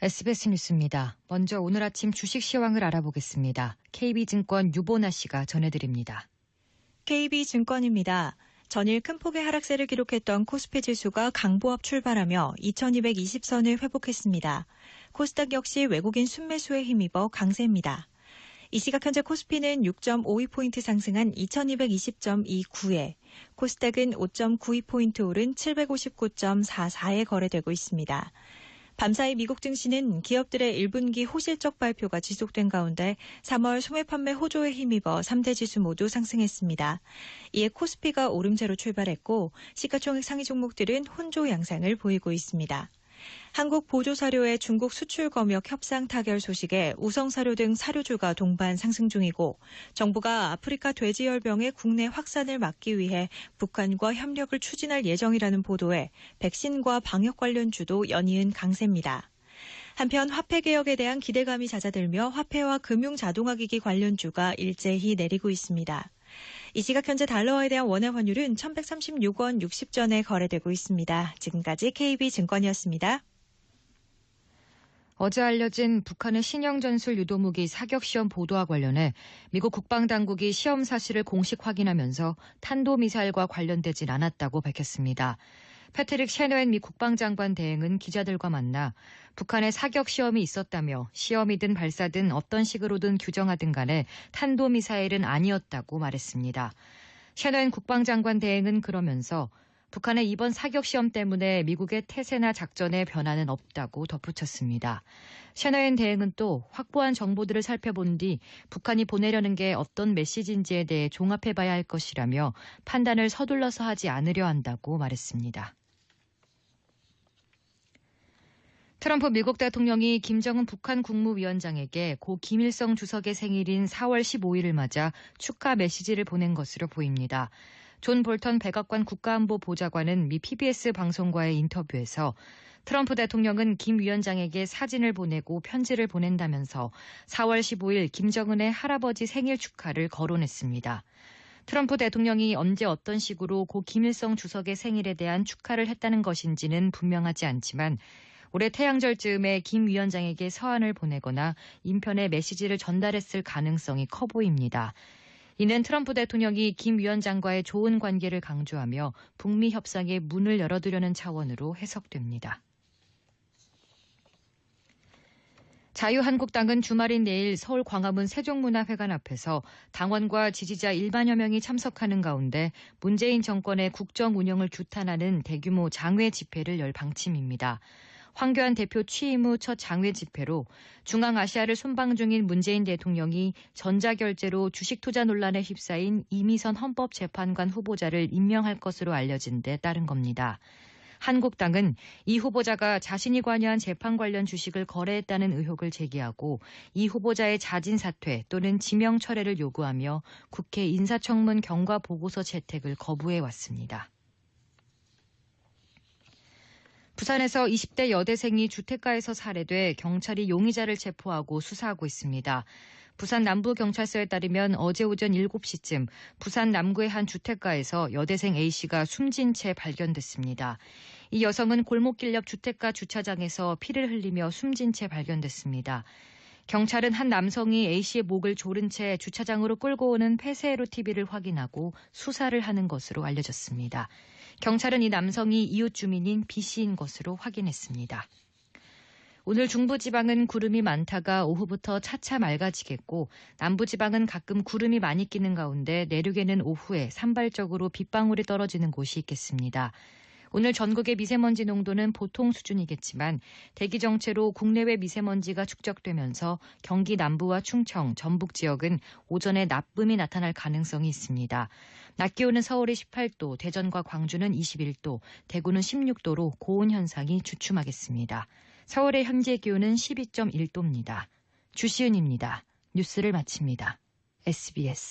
SBS 뉴스입니다. 먼저 오늘 아침 주식 시황을 알아보겠습니다. KB증권 유보나 씨가 전해드립니다. KB증권입니다. 전일 큰 폭의 하락세를 기록했던 코스피 지수가 강보합 출발하며 2220선을 회복했습니다. 코스닥 역시 외국인 순매수에 힘입어 강세입니다. 이 시각 현재 코스피는 6.52포인트 상승한 2220.29에 코스닥은 5.92포인트 오른 759.44에 거래되고 있습니다. 밤사이 미국 증시는 기업들의 1분기 호실적 발표가 지속된 가운데 3월 소매 판매 호조에 힘입어 3대 지수 모두 상승했습니다. 이에 코스피가 오름세로 출발했고 시가총액 상위 종목들은 혼조 양상을 보이고 있습니다. 한국 보조사료의 중국 수출 검역 협상 타결 소식에 우성사료 등 사료주가 동반 상승 중이고 정부가 아프리카 돼지열병의 국내 확산을 막기 위해 북한과 협력을 추진할 예정이라는 보도에 백신과 방역 관련주도 연이은 강세입니다. 한편 화폐 개혁에 대한 기대감이 잦아들며 화폐와 금융자동화기기 관련주가 일제히 내리고 있습니다. 이 시각 현재 달러화에 대한 원화 환율은 1136원 60전에 거래되고 있습니다. 지금까지 KB증권이었습니다. 어제 알려진 북한의 신형전술 유도무기 사격시험 보도와 관련해 미국 국방당국이 시험 사실을 공식 확인하면서 탄도미사일과 관련되진 않았다고 밝혔습니다. 패트릭 셰너엔 미 국방장관 대행은 기자들과 만나 북한의 사격시험이 있었다며 시험이든 발사든 어떤 식으로든 규정하든 간에 탄도미사일은 아니었다고 말했습니다. 셰너엔 국방장관 대행은 그러면서 북한의 이번 사격시험 때문에 미국의 태세나 작전에 변화는 없다고 덧붙였습니다. 셰너엔 대행은 또 확보한 정보들을 살펴본 뒤 북한이 보내려는 게 어떤 메시지인지에 대해 종합해봐야 할 것이라며 판단을 서둘러서 하지 않으려 한다고 말했습니다. 트럼프 미국 대통령이 김정은 북한 국무위원장에게 고 김일성 주석의 생일인 4월 15일을 맞아 축하 메시지를 보낸 것으로 보입니다. 존 볼턴 백악관 국가안보 보좌관은 미 PBS 방송과의 인터뷰에서 트럼프 대통령은 김 위원장에게 사진을 보내고 편지를 보낸다면서 4월 15일 김정은의 할아버지 생일 축하를 거론했습니다. 트럼프 대통령이 언제 어떤 식으로 고 김일성 주석의 생일에 대한 축하를 했다는 것인지는 분명하지 않지만 올해 태양절 즈음에 김 위원장에게 서한을 보내거나 인편에 메시지를 전달했을 가능성이 커 보입니다. 이는 트럼프 대통령이 김 위원장과의 좋은 관계를 강조하며 북미 협상에 문을 열어두려는 차원으로 해석됩니다. 자유한국당은 주말인 내일 서울 광화문 세종문화회관 앞에서 당원과 지지자 1만여 명이 참석하는 가운데 문재인 정권의 국정 운영을 규탄하는 대규모 장외 집회를 열 방침입니다. 황교안 대표 취임 후 첫 장외 집회로 중앙아시아를 순방 중인 문재인 대통령이 전자결제로 주식 투자 논란에 휩싸인 이미선 헌법재판관 후보자를 임명할 것으로 알려진 데 따른 겁니다. 한국당은 이 후보자가 자신이 관여한 재판 관련 주식을 거래했다는 의혹을 제기하고 이 후보자의 자진 사퇴 또는 지명 철회를 요구하며 국회 인사청문 경과 보고서 채택을 거부해 왔습니다. 부산에서 20대 여대생이 주택가에서 살해돼 경찰이 용의자를 체포하고 수사하고 있습니다. 부산 남부경찰서에 따르면 어제 오전 7시쯤 부산 남구의 한 주택가에서 여대생 A씨가 숨진 채 발견됐습니다. 이 여성은 골목길 옆 주택가 주차장에서 피를 흘리며 숨진 채 발견됐습니다. 경찰은 한 남성이 A씨의 목을 조른 채 주차장으로 끌고 오는 폐쇄로 TV를 확인하고 수사를 하는 것으로 알려졌습니다. 경찰은 이 남성이 이웃 주민인 B씨인 것으로 확인했습니다. 오늘 중부지방은 구름이 많다가 오후부터 차차 맑아지겠고 남부지방은 가끔 구름이 많이 끼는 가운데 내륙에는 오후에 산발적으로 빗방울이 떨어지는 곳이 있겠습니다. 오늘 전국의 미세먼지 농도는 보통 수준이겠지만 대기 정체로 국내외 미세먼지가 축적되면서 경기 남부와 충청, 전북 지역은 오전에 나쁨이 나타날 가능성이 있습니다. 낮 기온은 서울이 18도, 대전과 광주는 21도, 대구는 16도로 고온 현상이 주춤하겠습니다. 서울의 현재 기온은 12.1도입니다. 주시은입니다. 뉴스를 마칩니다. SBS